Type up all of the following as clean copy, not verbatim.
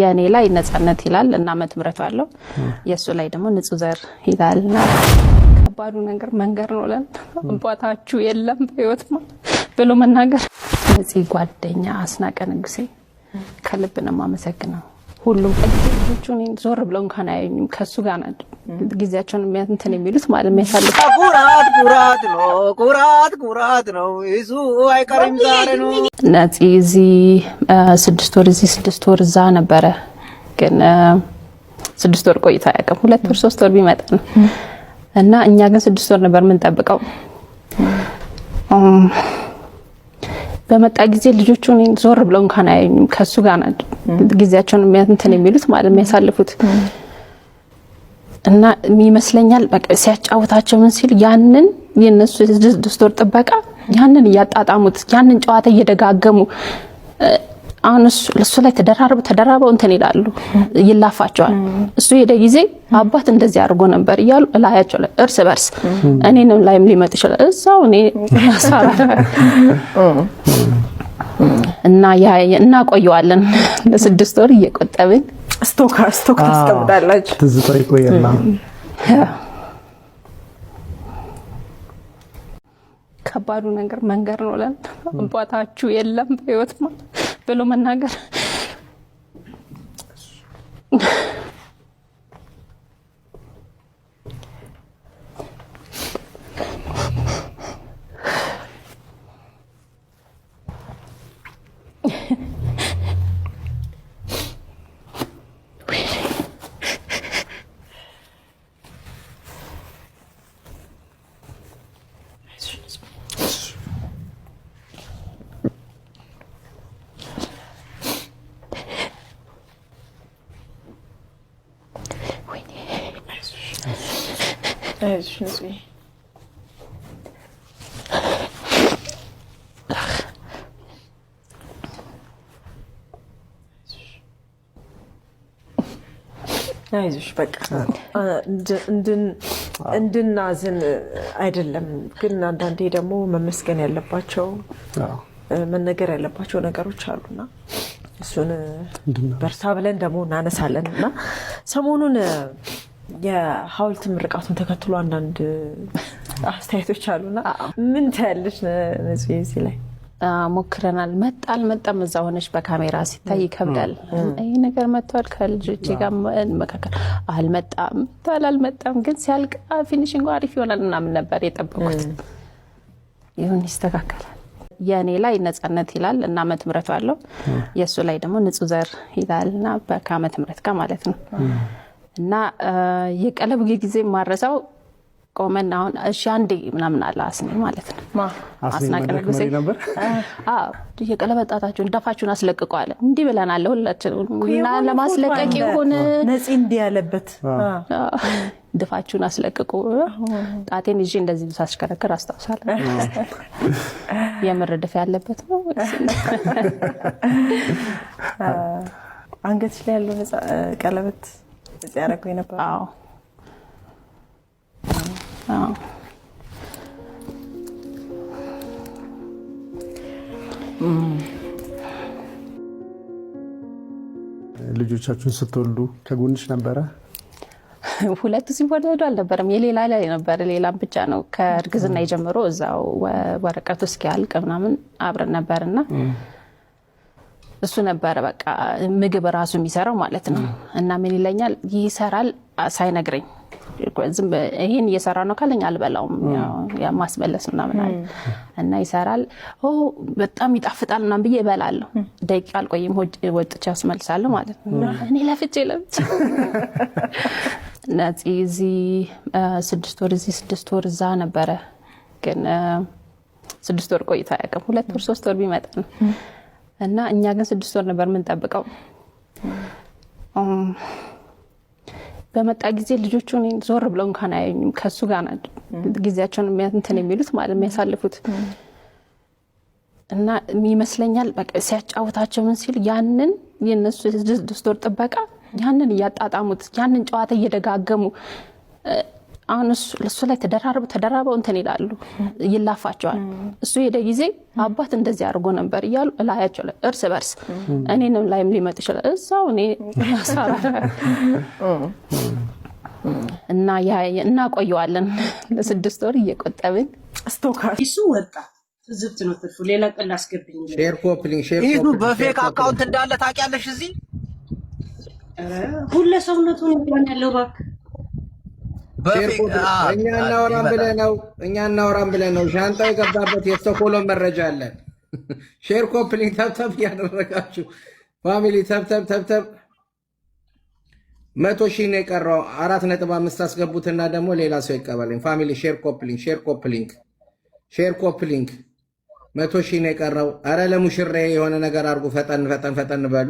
የኔ ላይ ነጻነት ይላል እና አመት ምረቱ አለው የሱ ላይ ደግሞ ንጹህ ዘር ይላልና ከባዱ ነገር መንገር ነው ለን አባታችሁ የለም በህይወት ብሎ መናገር እዚህ ጓደኛ አስናቀ ንጉሴ ከልብ ነው ማመሰግነው ሁሉም ልጆቹን ዞር ብለው እንኳን አያዩኝም ከሱ ጋር ነው ጊዜያቸውን እንትን የሚሉት ማለት የሚያሳልፉ ኩራት ነው እሱ አይቀርም ዛሬ ነው ነፂ እዚህ 6 ወር እዚህ 6 ወር እዛ ነበረ ግን 6 ወር ቆይታ ያቀም 2 ወር 3 ወር ቢመጣ ነው እና እኛ ግን 6 ወር ነበር ምን ጠብቀው በመጣ ጊዜ ልጆቹን ዞር ብለው እንኳን አያዩኝም ከሱ ጋር ነው ጊዜያቸውን እንትን የሚሉት ማለት የሚያሳልፉት እና የሚመስለኛል በቃ ሲያጫውታቸው ምን ሲል ያንን የነሱ 6 ወር ጥበቃ ያንን ያጣጣሙት ያንን ጨዋታ እየደጋገሙ አሁን እሱ ላይ ተደራርበው እንትን ይላሉ ይላፋቸዋል እሱ ሄደ ጊዜ አባት እንደዚህ አድርጎ ነበር ይያሉ ላያቸው እርስ በርስ እኔንም ላይም ሊመጥ ይችላል እዛው እኔ ያሳራ እና እና ቆየዋለን ለ6 ወር እየቆጠብን ስቶክ ተስቀምጣላችሁ ትዝታ ይቆያልና ከባዱ ነገር መንገር ነው ለን አባታችሁ የለም በህይወት ብሎ መናገር Schnusi. አይዞሽ በቃ እንድናዝን አይደለም ግን አንዳንዴ ደግሞ መመስገን ያለባቸው መነገር ያለባቸው ነገሮች አሉና እሱን በርታ ብለን ደግሞ እናነሳለንና ሰሞኑን የሐውልት ምርቃቱን ተከትሎ አንዳንድ አስተያየቶች አሉና ምን ታያለሽ ነዚህ እዚህ ላይ ሞክረናል መጣል እዛ ሆነሽ በካሜራ ሲታይ ይከብዳል አይ ነገር መጥቷል ከልጆቼ ጋር መካከል አልመጣም ግን ሲያልቅ ፊኒሺንግ አሪፍ ይሆናል እና ምን ነበር የጠበቁት ይሁን ይስተካከላል የኔ ላይ ነጻነት ይላል እና አመት ምረቱ አለው የሱ ላይ ደግሞ ንጹህ ዘር ይላልና በካመት ምረት ጋር ማለት ነው እና የቀለብ ጊዜ ማረሳው ቆመን አሁን እሺ አንዴ ምናምን አላስኔ ማለት ነው አስናቀ ንጉሴ ነበር የቀለበጣታችሁን ደፋችሁን አስለቅቁ አለ እንዲህ ብለናል ሁላችንም እና ለማስለቀቅ ይሁን ነፂ እንዲህ ያለበት ደፋችሁን አስለቅቁ ጣቴን ይዤ እንደዚህ ሳስከረከር አስተዋሳለሁ የምርድፍ ያለበት ነው አንገትሽ ላይ ያለው ቀለበት ያረኩኝ ነበር አዎ ልጆቻችሁን ስትወልዱ ከጎንሽ ነበረ ሁለት ሲወለዱ አልነበረም የሌላ ላይ ነበር ሌላም ብቻ ነው ከእርግዝና የጀመሮ እዛው ወረቀቱ እስኪያልቅ ምናምን አብረን ነበርና እሱ ነበር በቃ ምግብ ራሱ የሚሰራው ማለት ነው እና ምን ይለኛል ይሰራል ሳይነግረኝ ዝም ይሄን እየሰራ ነው ካለኝ አልበላውም ያ ማስበለስ ምናምን አለ እና ይሰራል በጣም ይጣፍጣል ምናምን ብዬ እበላለሁ ደቂቃ አልቆይም ወጥቼ አስመልሳለሁ ማለት ነው እኔ ለፍቼ ነፂ እዚህ 6 ወር እዚህ 6 ወር እዛ ነበረ ግን 6 ወር ቆይታ ያቀም 2 ወር 3 ወር ቢመጣ ነው እና እኛ ግን 6 ወር ነበር ምን ጠብቀው በመጣ ጊዜ ልጆቹን ዞር ብለው እንኳን አያዩኝም ከሱ ጋር ነው ጊዜያቸውን እንትን የሚሉት ማለት የሚያሳልፉት እና የሚመስለኛል በቃ ሲያጫውታቸው ምን ሲል ያንን የነሱ 6 ወር ጥበቃ ያንን ያጣጣሙት ያንን ጨዋታ እየደጋገሙ አሁን እሱ ላይ ተደራርበው እንትን ይላሉ፣ ይላፋቸዋል። እሱ ሄደ ጊዜ አባት እንደዚህ አድርጎ ነበር እያሉ እላያቸው ላይ እርስ በርስ እኔንም ላይም ሊመጥ ይችላል እዛው እኔ ያሳራ እና እናቆየዋለን ለ6 ወር እየቆጠብን ስቶካር እሱ ወጣ ዝብት ነው ትርፉ። ሌላ ቀን ላስገብኝ ሼር ኮፕሊንግ ይሄ በፌክ አካውንት እንዳለ ታውቂያለሽ? እዚህ ሁሉ ሰውነቱን እንኳን ያለው ባክ እኛ እናወራም ብለህ ነው ሻንጣው የገባበት የስቶኮሎም መረጃ አለን። ሼር ኮፕሊንግ ተብተብ ያደረጋችሁ ፋሚሊ ተብተብ 100,000 ነው የቀረው። 4.5 አስገቡትና ደግሞ ሌላ ሰው ይቀበለኝ። ፋሚሊ ሼር ኮፕሊንግ 100,000 ነው የቀረው። አረ ለሙሽሬ የሆነ ነገር አድርጉ። ፈጠን በሉ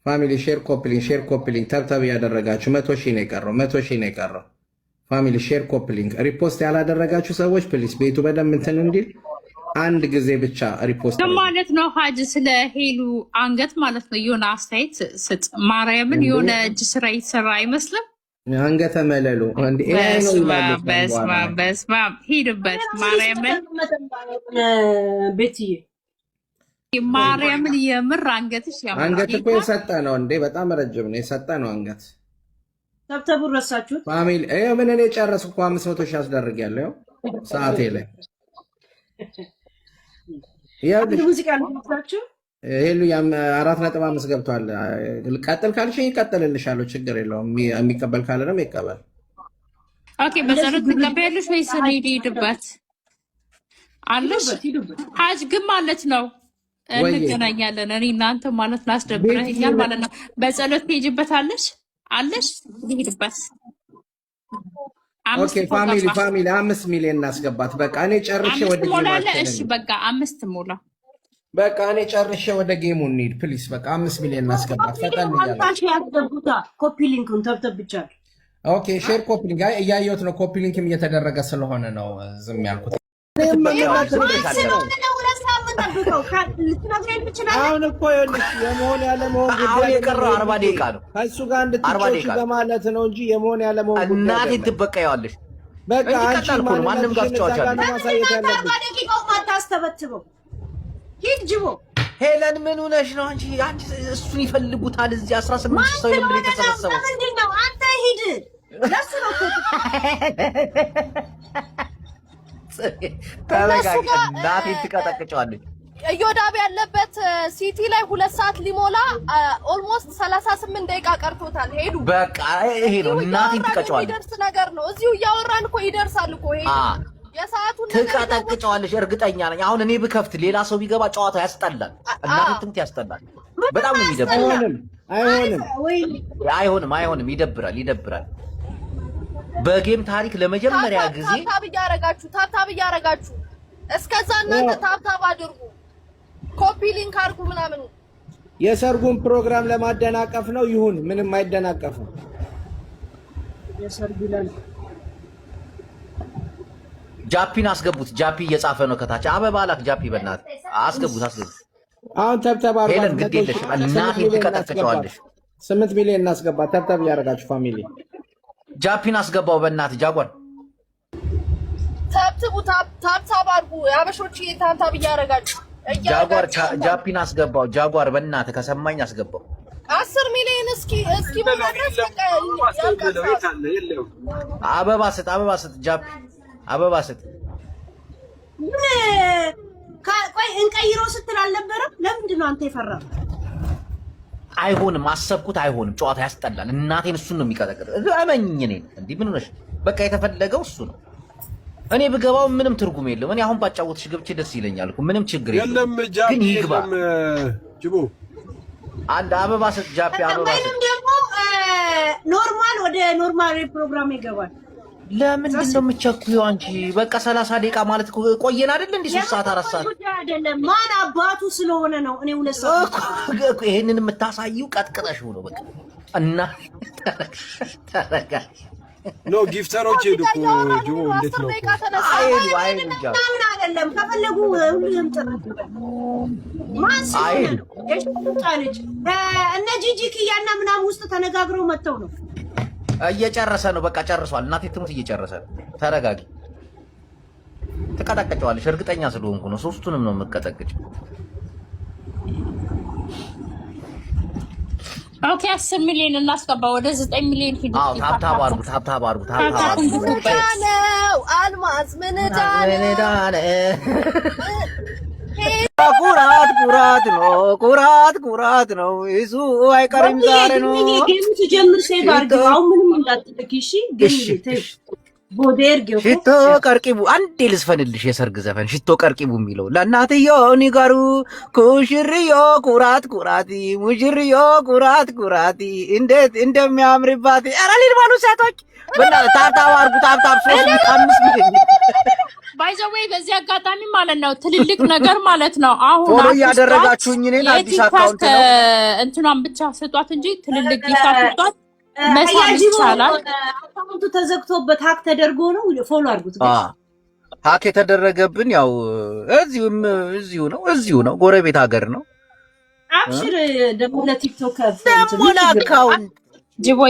ፋሚሊ ሼር ኮፕሊንግ ተብተብ ያደረጋችሁ 100,000 ነው የቀረው። ፋሚሊ ሼር ኮፕሊንግ ሪፖስት ያላደረጋችሁ ሰዎች ፕሊስ ቤቱ በደንብ እንትን እንዲል አንድ ጊዜ ብቻ ሪፖስት ማለት ነው። ሀጅ ስለ ሄሉ አንገት ማለት ነው የሆነ አስተያየት ስጥ። ማርያምን የሆነ እጅ ስራ ይሰራ አይመስልም? አንገተ መለሉ እንዴ በስማ ሂድበት። ማርያምን የምር አንገትሽ ያምራል። አንገት እኮ የሰጠ ነው እንዴ በጣም ረጅም ነው የሰጠ ነው አንገት። ተብተቡ ረሳችሁት ፋሚሊ ምን እኔ ጨረስኩ እኮ 500,000 አስደርጊያለሁ ሰዓቴ ላይ ሙዚቃ ልታችሁ ሄሉ 4.5 ገብቷል። ቀጥል ካልሽኝ ይቀጥልልሻለሁ፣ ችግር የለውም። የሚቀበል ካለ ነው ይቀበል። ኦኬ በዘረት ተቀበልሽ ወይ ሄድበት አለሽ ሀጅ ግን ማለት ነው እንገናኛለን። እኔ እናንተ ማለት ነው አስደብረኛል ማለት ነው። በጸሎት ትሄጂበታለሽ አለሽ ሄድበት። ኦኬ ፋሚሊ 5 ሚሊዮን እናስገባት። በቃ እኔ ጨርሼ ወደ ጌሙ እሺ በቃ 5 ሞላ። በቃ እኔ ጨርሼ ወደ ጌሙ እንሂድ ፕሊስ። በቃ 5 ሚሊዮን እናስገባት። ፈጠን ይያላችሁ ያስገቡታ። ኮፒ ሊንኩን ተብተብ ብቻ። ኦኬ ሼር ኮፒ ሊንክ እያየሁት ነው። ኮፒ ሊንክም እየተደረገ ስለሆነ ነው ዝም ያልኩት። አሁን እኮ የመሆን ያለመሆን ጉዳይ የቀረው 40 ደቂቃ ነው። ከእሱ ጋር እንድትጮች በማለት ነው እንጂ የመሆን ያለመሆን ጉዳይ እናቴ ትበቀያለሽ። በቃ አንቺ ማንም ጋር ትጫወቻለሽ። ማሳየት ያለብሽ ደቂቃው ማታስተበትበው ሂድ ጅቦ። ሄለን ምን ሆነሽ ነው አንቺ? እሱን ይፈልጉታል እዚህ 18 ሰው ለምን የተሰበሰበው? ምንድነው? አንተ ሂድ ለሱ ነው ተረጋጋ። እናቴ ትቀጠቅጫለሽ። እዮዳብ ያለበት ሲቲ ላይ 2 ሰዓት ሊሞላ ኦልሞስት 38 ደቂቃ ቀርቶታል። ሄዱ በቃ ይሄ ነው። እናቴ ትቀጫዋለሽ። ይደርስ ነገር ነው። እዚሁ እያወራን እኮ ይደርሳል እኮ ሄዱ። የሰዓቱን ትቀጠቅጫዋለሽ እርግጠኛ ነኝ። አሁን እኔ ብከፍት ሌላ ሰው ቢገባ ጨዋታው ያስጠላል። እናቴ ትምት ያስጠላል። በጣም ነው የሚደብረው። አይሆንም። ይደብራል። በጌም ታሪክ ለመጀመሪያ ጊዜ ታብታብ እያረጋችሁ እስከዛ እናንተ ታብታብ አድርጉ፣ ኮፒ ሊንክ አድርጉ ምናምን። የሰርጉን ፕሮግራም ለማደናቀፍ ነው። ይሁን ምንም አይደናቀፍም። ጃፒን አስገቡት። ጃፒ እየጻፈ ነው ከታች። አበባ ላክ ጃፒ፣ በእናትህ አስገቡት። አሁን ተብተብ ሄለን ግድ የለሽ እናቴ ትቀጠቅጫዋለሽ። 8 ሚሊዮን እናስገባ። ተብተብ እያደረጋችሁ ፋሚሊ ጃፒን አስገባው በእናትህ ጃጓር። ታብታብ አድርጉ የአበሾች ታብታብ እያደረጋችሁ። ጃጓር ጃፒን አስገባው። ጃጓር በእናትህ ከሰማኝ አስገባው። 10 ሚሊዮን እስኪ መድረስ አበባ ስጥ ጃፒ አበባ ስጥ። ቆይ እንቀይሮ ስትል አልነበረም? ለምንድን ነው አንተ የፈራው? አይሆንም፣ አሰብኩት። አይሆንም፣ ጨዋታ ያስጠላል። እናቴን እሱን ነው የሚቀጠቅጥ። እመኝ እኔን እንዲህ ምን ሆነሽ? በቃ የተፈለገው እሱ ነው። እኔ ብገባው ምንም ትርጉም የለውም። እኔ አሁን ባጫወትሽ ገብቼ ደስ ይለኛል እኮ ምንም ችግር የለም። ግን ይግባ ጅቦ አንድ አበባ ስጥ ጃፒ አበባ ስጥ። ደግሞ ኖርማል ወደ ኖርማል ፕሮግራም ይገባል። ለምንድን ነው የምትቸኩይው አንቺ? በቃ 30 ደቂቃ ማለት ቆየን አይደል? እንዴ 3 ሰዓት 4 ሰዓት አይደለም። ማን አባቱ ስለሆነ ነው እኔ 2 ሰዓት እኮ ይሄንን የምታሳይው ቀጥቅጠሽ ነው በቃ። እና ተረጋ ኖ ጊፍተሮች ሄዱ እኮ ጅቦ እንዴት ነው? አይሄዱ ምናምን አይደለም። ከፈለጉ ሁሉም ጥራት ማን ሲሆን ልጅ እነ ጂጂ ኪያና ምናምን ውስጥ ተነጋግረው መተው ነው። እየጨረሰ ነው። በቃ ጨርሷል። እናቴ ትሙት እየጨረሰ ነው። ተረጋጊ። ትቀጠቅጨዋለሽ። እርግጠኛ ስለሆንኩ ነው። ሶስቱንም ነው የምትቀጠቅጭ። ኦኬ 10 ሚሊዮን እናስገባ። ወደ 9 ሚሊዮን ሂዱ። አዎ ታብታብ አድርጉ። ታብታብ አድርጉ። ታብታብ ነው አልማዝ ምን ዳነ ኩራት ኩራት ነው። ኩራት ኩራት ነው። እሱ አይቀርም ዛሬ ነው። ጌም ሲጀምር ሴቭ አድርጊው። አሁን ምንም እንዳትልኪ እሺ። ግን ቦዴርጌው ሽቶ ቀርቂቡ አንዴ ልዝፈንልሽ የሰርግ ዘፈን ሽቶ ቀርቂቡ የሚለው ለእናትዮ ንገሩ ኩሽርዮ ኩራት ኩራቲ ሙሽርዮ ኩራት ኩራቲ እንዴት እንደሚያምርባት ኧረ ሊልባሉ ሴቶች ታብታብ አድርጉ። ታብታብ 3-5 ሚሊዮን ባይ ዘ ዌይ በዚህ አጋጣሚ ማለት ነው ትልልቅ ነገር ማለት ነው። አሁን ፎሎ ያደረጋችሁኝ እኔን አዲስ አካውንት ነው እንትኗን ብቻ ስጧት እንጂ ትልልቅ ጊፍት ስጧት። መሳጅ ይቻላል። አካውንቱ ተዘግቶበት ሀክ ተደርጎ ነው። ፎሎ አድርጉት። ሀክ የተደረገብን ያው እዚሁ ነው ጎረቤት ሀገር ነው። አብሽር ደግሞ ለቲክቶክ ደግሞ ለአካውንት ጅቦ